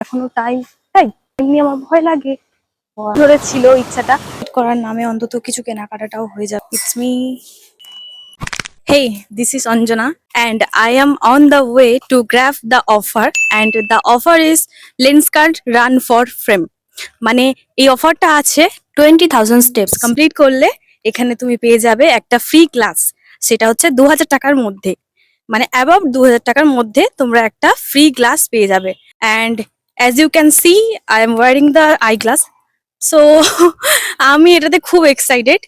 এখনো টাইম, তাই নিয়ে আমার ভয় লাগে। ধরে ছিল ইচ্ছাটা করার নামে অন্তত কিছু কেনাকাটাটাও হয়ে যাবে। It's me. Hey, this is Anjana and I am on the way to grab the offer and the offer is Lenskart Run for Fame. মানে এই অফারটা আছে 20,000 স্টেপস কমপ্লিট করলে এখানে তুমি পেয়ে যাবে একটা ফ্রি ক্লাস। সেটা হচ্ছে 2,000 টাকার মধ্যে, মানে অ্যাবাভ 2,000 টাকার মধ্যে তোমরা একটা ফ্রি গ্লাস পেয়ে যাবে। And as you can see I am wearing the eye glass. So আমি এটাতে খুব এক্সাইটেড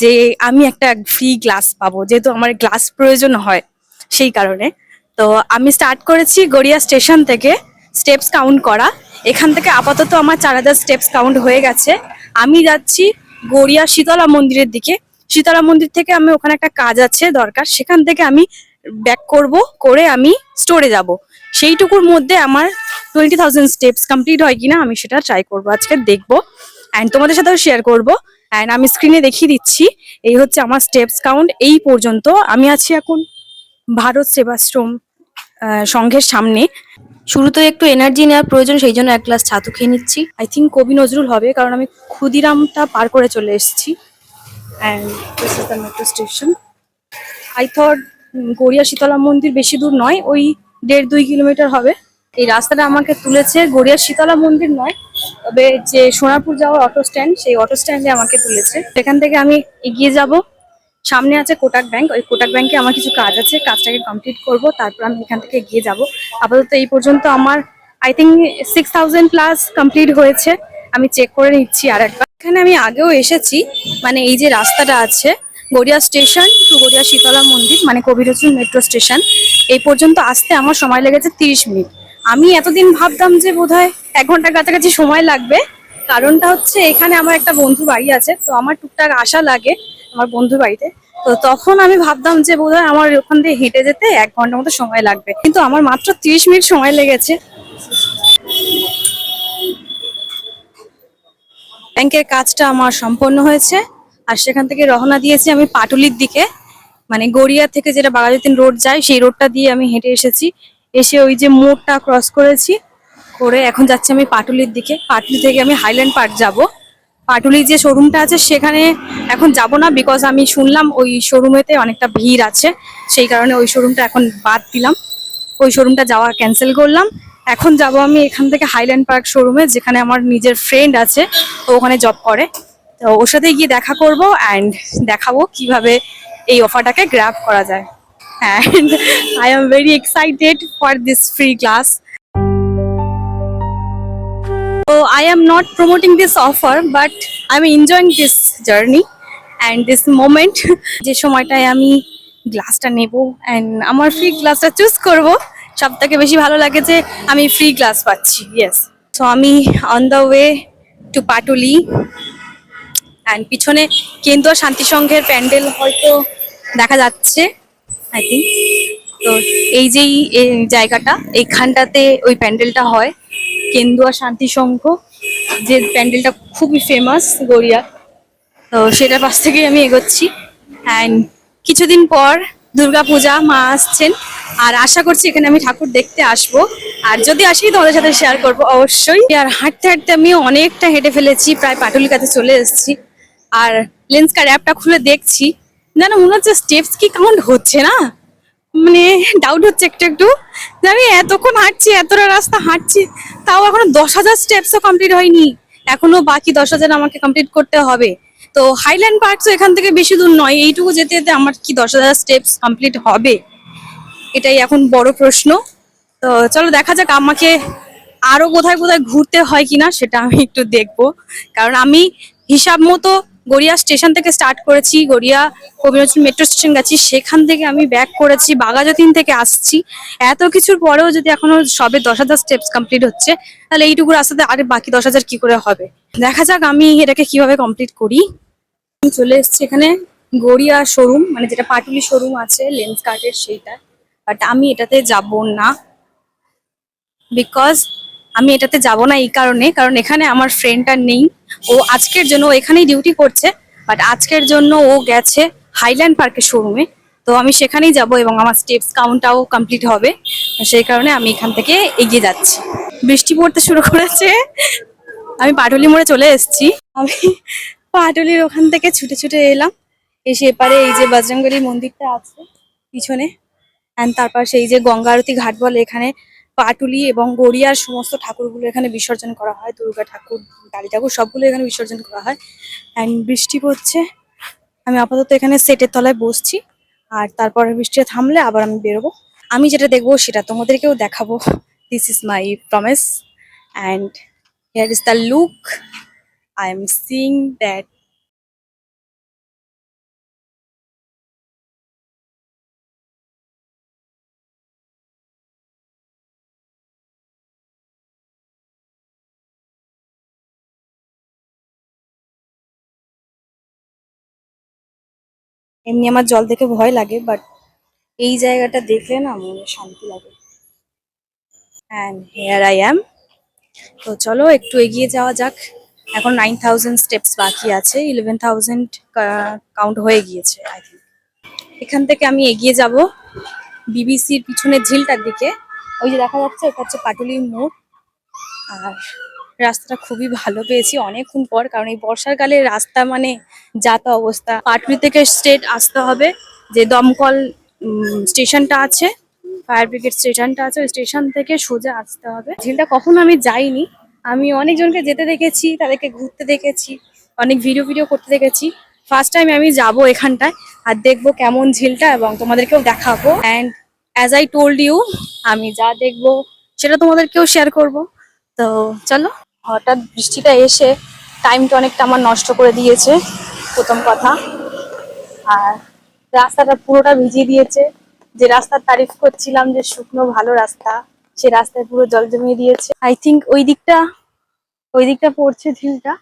যে আমি একটা ফ্রি গ্লাস পাবো, যেহেতু আমার গ্লাস প্রয়োজন হয় সেই কারণে। তো আমি স্টার্ট করেছি গড়িয়া স্টেশন থেকে স্টেপস কাউন্ট করা। এখান থেকে আপাতত আমার 4,000 স্টেপস কাউন্ট হয়ে গেছে। আমি যাচ্ছি গড়িয়া শীতলা মন্দিরের দিকে। শীতলা মন্দির থেকে আমি ওখানে একটা কাজ আছে দরকার, সেখান থেকে আমি ব্যাক করব, করে আমি স্টোরে যাব। সেইটুকুর মধ্যে আমার 20,000 স্টেপস কমপ্লিট হয় কিনা আমি সেটা ট্রাই করবো, আজকে দেখবো অ্যান্ড তোমাদের সাথেও শেয়ার করবো। অ্যান্ড আমি স্ক্রিনে দেখিয়ে দিচ্ছি, এই হচ্ছে আমার স্টেপস কাউন্ট এই পর্যন্ত। আমি আছি এখন ভারত সেবাশ্রম সংঘের সামনে। শুরুতে একটু এনার্জি নেওয়ার প্রয়োজন, সেই জন্য এক গ্লাস ছাতু খেয়ে নিচ্ছি। আই থিঙ্ক কবি নজরুল হবে, কারণ আমি ক্ষুদিরামটা পার করে চলে এসেছি। And this is the metro station. I thought Garia Shitala মন্দির বেশি দূর নয়, ওই 1.5-2 কিলোমিটার হবে। এই রাস্তাটা আমাকে তুলেছে গড়িয়া শীতলা মন্দির নয়, তবে যে সোনারপুর যাওয়ার অটো স্ট্যান্ড, সেই অটো স্ট্যান্ডে আমাকে তুলেছে। সেখান থেকে আমি এগিয়ে যাব। সামনে আছে কোটাক ব্যাংক, ওই কোটাক ব্যাংকে আমার কিছু কাজ আছে, কাজটাকে কমপ্লিট করব, তারপর আমি এখান থেকে এগিয়ে যাব। আপাতত এই পর্যন্ত আমার আই থিঙ্ক 6,000 প্লাস কমপ্লিট হয়েছে। আমি চেক করে নিচ্ছি আর একবার। এখানে আমি আগেও এসেছি, মানে এই যে রাস্তাটা আছে গড়িয়া স্টেশন টু গড়িয়া শীতলা মন্দির, মানে কবি নজরুল মেট্রো স্টেশন, এই পর্যন্ত আসতে আমার সময় লেগেছে 30 মিনিট। আমি এতদিন ভাবতাম যে বোধহয় 1 ঘন্টার কাছাকাছি সময় লাগবে। কারণটা হচ্ছে এখানে আমার একটা বন্ধু বাড়ি আছে, তো আমার টুকটাক আসা লাগে আমার বন্ধুর বাড়িতে। তো তখন আমি ভাবতাম যে বোধহয় আমার ওখান থেকে হেঁটে যেতে 1 ঘন্টার মতো সময় লাগবে, কিন্তু আমার মাত্র 30 মিনিট সময় লেগেছে। ব্যাংকের কাজটা আমার সম্পন্ন হয়েছে, আর সেখান থেকে রওনা দিয়েছি আমি পাটুলির দিকে। মানে গড়িয়া থেকে যেটা বাঘাযতীন রোড যায় সেই রোডটা দিয়ে আমি হেঁটে এসেছি। এসে ওই যে মোড়টা ক্রস করেছি, করে এখন যাচ্ছি আমি পাটুলির দিকে। পাটুলি থেকে আমি হাইল্যান্ড পার্ক যাব। পাটুলি যে শোরুমটা আছে সেখানে এখন যাব না, বিকজ আমি শুনলাম ওই শোরুমেতে অনেকটা ভিড় আছে, সেই কারণে ওই শোরুমটা এখন বাদ দিলাম। ওই শোরুমটা যাওয়া ক্যান্সেল করলাম। এখন যাব আমি এখান থেকে হাইল্যান্ড পার্ক শোরুমে, যেখানে আমার নিজের ফ্রেন্ড আছে, তো ওখানে জব করে। তো ওর সাথে গিয়ে দেখা করব অ্যান্ড দেখাবো কিভাবে এই অফারটাকে গ্র্যাব করা যায়। And I am very excited for this free class. So I am not promoting this offer, but I'm enjoying this journey and this moment. যে সময়টায় আমি গ্লাসটা নেব অ্যান্ড আমার ফ্রি গ্লাসটা চুজ করব, সব থেকে বেশি ভালো লাগে যে আমি ফ্রি গ্লাস পাচ্ছি। ইয়েস। সো আমি on the way to Patuli and পিছনে কেন্দুয়া শান্তি সংঘের প্যান্ডেল হয়তো দেখা যাচ্ছে আই থিঙ্ক। তো এই যেই জায়গাটা, এইখানটাতে ওই প্যান্ডেলটা হয়, কেন্দুয়া শান্তি সংঘ, যে প্যান্ডেলটা খুবই ফেমাস গড়িয়া। তো সেটার পাশ থেকেই আমি এগোচ্ছি। অ্যান্ড কিছুদিন পর দুর্গাপূজা, মা আসছেন, আর আশা করছি এখানে আমি ঠাকুর দেখতে আসবো। আর যদি আসি তোমাদের সাথে শেয়ার করবো অবশ্যই। আর হাঁটতে হাঁটতে আমি অনেকটা হেঁটে ফেলেছি, প্রায় পাটুলির কাছে চলে এসেছি। আর লেন্সকার অ্যাপটা খুলে দেখছি, যেন মনে হচ্ছে স্টেপস কি কাউন্ট হচ্ছে না, মানে ডাউট হচ্ছে একটু একটু যে আমি এতক্ষণ হাঁটছি, এতটা রাস্তা হাঁটছি, তাও এখনো 10,000 স্টেপসও কমপ্লিট হয়নি। এখনো বাকি 10,000 আমাকে কমপ্লিট করতে হবে। তো হাইল্যান্ড পার্ক তো এখান থেকে বেশি দূর নয়, এইটুকু যেতে যেতে আমার কি 10,000 স্টেপস কমপ্লিট হবে, এটাই এখন বড় প্রশ্ন। তো চলো দেখা যাক, আমাকে আরো কোথায় কোথায় ঘুরতে হয় কিনা সেটা আমি একটু দেখবো। কারণ আমি হিসাব মতো গড়িয়া স্টেশন থেকে স্টার্ট করেছি, গড়িয়া কবি নজরুল মেট্রো স্টেশন গেছি, সেখান থেকে আমি ব্যাক করেছি, বাঘাযতীন থেকে আসছি। এত কিছুর পরেও যদি এখনো সবে 10,000 স্টেপস কমপ্লিট হচ্ছে, তাহলে এইটুকু রাস্তাতে আরে বাকি 10,000 কি করে হবে। দেখা যাক আমি এটাকে কিভাবে কমপ্লিট করি। আমি চলে এসেছি এখানে গড়িয়া শোরুম, মানে যেটা পাটুলি শোরুম আছে লেন্স কার্টের, সেইটা। বাট আমি এটাতে যাব না, বিকজ আমি এটাতে যাব না এই কারণে, কারণ এখানে আমার ফ্রেন্ডটা নেই। ও আজকের জন্য, ও এখানেই ডিউটি করছে, বাট আজকের জন্য ও গেছে হাইল্যান্ড পার্কের শোরুমে। তো আমি সেখানেই যাব এবং আমার স্টেপস কাউন্টটাও কমপ্লিট হবে। সেই কারণে আমি এখান থেকে এগিয়ে যাচ্ছি। বৃষ্টি পড়তে শুরু করেছে, আমি পাটুলি মোড়ে চলে এসেছি। আমি পাটুলির ওখান থেকে ছুটে ছুটে এলাম, এসে এপারে এই যে বজরংবলী মন্দিরটা আছে পিছনে, অ্যান্ড তারপর সেই যে গঙ্গা আরতি ঘাট বলে, এখানে পাটুলি এবং গড়িয়ার সমস্ত ঠাকুরগুলো এখানে বিসর্জন করা হয়। দুর্গা ঠাকুর, কালী ঠাকুর সবগুলো এখানে বিসর্জন করা হয়। অ্যান্ড বৃষ্টি পড়ছে, আমি আপাতত এখানে সেটের তলায় বসছি, আর তারপরে বৃষ্টি থামলে আবার আমি বেরোবো। আমি যেটা দেখবো সেটা তোমাদেরকেও দেখাবো। This is my promise, and here is the look I am seeing that. এমনি আমার জল দেখে ভয় লাগে, বাট এই জায়গাটা দেখলে না মনে শান্তি লাগে। And here I am. তো চলো একটু এগিয়ে যাওয়া যাক। এখন 9000 স্টেপস বাকি আছে, 11,000 কাউন্ট হয়ে গিয়েছে আই থিঙ্ক। এখান থেকে আমি এগিয়ে যাব বিবিসির পিছনের ঝিলটার দিকে। ওই যে দেখা যাচ্ছে ওটা হচ্ছে পাটুলি মোড়। আর রাস্তাটা খুবই ভালো পেয়েছি অনেকক্ষণ পর, কারণ এই বর্ষার কালে রাস্তা মানে যা তা অবস্থা। পাটুলি থেকে স্ট্রেট আসতে হবে, যে দমকল স্টেশনটা আছে, ফায়ার ব্রিগেড স্টেশনটা আছে, ওই স্টেশন থেকে সোজা আসতে হবে। ঝিলটা কখনো আমি যাইনি, আমি অনেকজনকে যেতে দেখেছি, তাদেরকে ঘুরতে দেখেছি, অনেক ভিডিও ভিডিও করতে দেখেছি। ফার্স্ট টাইম আমি যাব এখানটায়, আর দেখবো কেমন ঝিলটা, এবং তোমাদেরকেও দেখাবো। And as I told you, আমি যা দেখবো সেটা তোমাদেরকেও শেয়ার করব। তো চলো। হঠাৎ বৃষ্টিটা এসে টাইমটা অনেকটা আমার নষ্ট করে দিয়েছে, প্রথম কথা। আর রাস্তাটা পুরোটা ভিজিয়ে দিয়েছে। যে রাস্তার তারিফ করছিলাম যে শুকনো ভালো রাস্তা, সে রাস্তায় পুরো জল জমিয়ে দিয়েছে। আই থিঙ্ক ওই দিকটা পড়ছে ঝিলটা।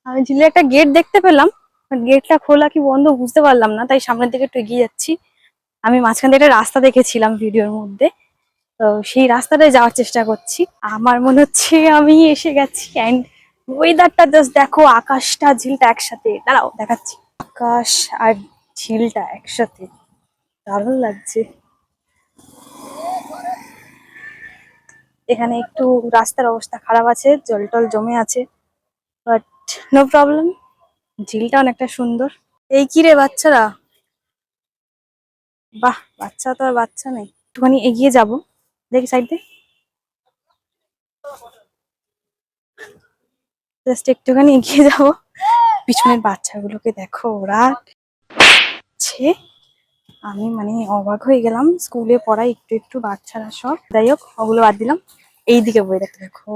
আমি ঝিলে একটা গেট দেখতে পেলাম, গেটটা খোলা কি বন্ধ বুঝতে পারলাম না, তাই সামনের দিকে একটু এগিয়ে যাচ্ছি। আমি মাঝখান থেকে একটা রাস্তা দেখেছিলাম ভিডিওর মধ্যে, তো সেই রাস্তাটায় যাওয়ার চেষ্টা করছি। আমার মনে হচ্ছে আমি এসে গেছি। অ্যান্ড ওয়েদারটা জাস্ট দেখো, আকাশটা ঝিলটা একসাথে, দাঁড়াও দেখাচ্ছি। আকাশ আর ঝিলটা একসাথে, দারুণ লাগছে। এখানে একটু রাস্তার অবস্থা খারাপ আছে, জল টল জমে আছে, বাট নো প্রবলেম। ঝিলটা অনেকটা সুন্দর। এই কি রে বাচ্চারা, বাহ, বাচ্চা তো আর বাচ্চা নেই। একটুখানি এগিয়ে যাব, দেখি সাইড দিয়ে, জাস্ট একটুখানি এগিয়ে যাব। পিছনের বাচ্চাগুলোকে দেখো, ওরা ছে, আমি মানে অবাক হয়ে গেলাম। স্কুলে পড়াই একটু একটু বাচ্চারা সব, যাই হোক ওগুলো বাদ দিলাম। এইদিকে বই দেখতে দেখো,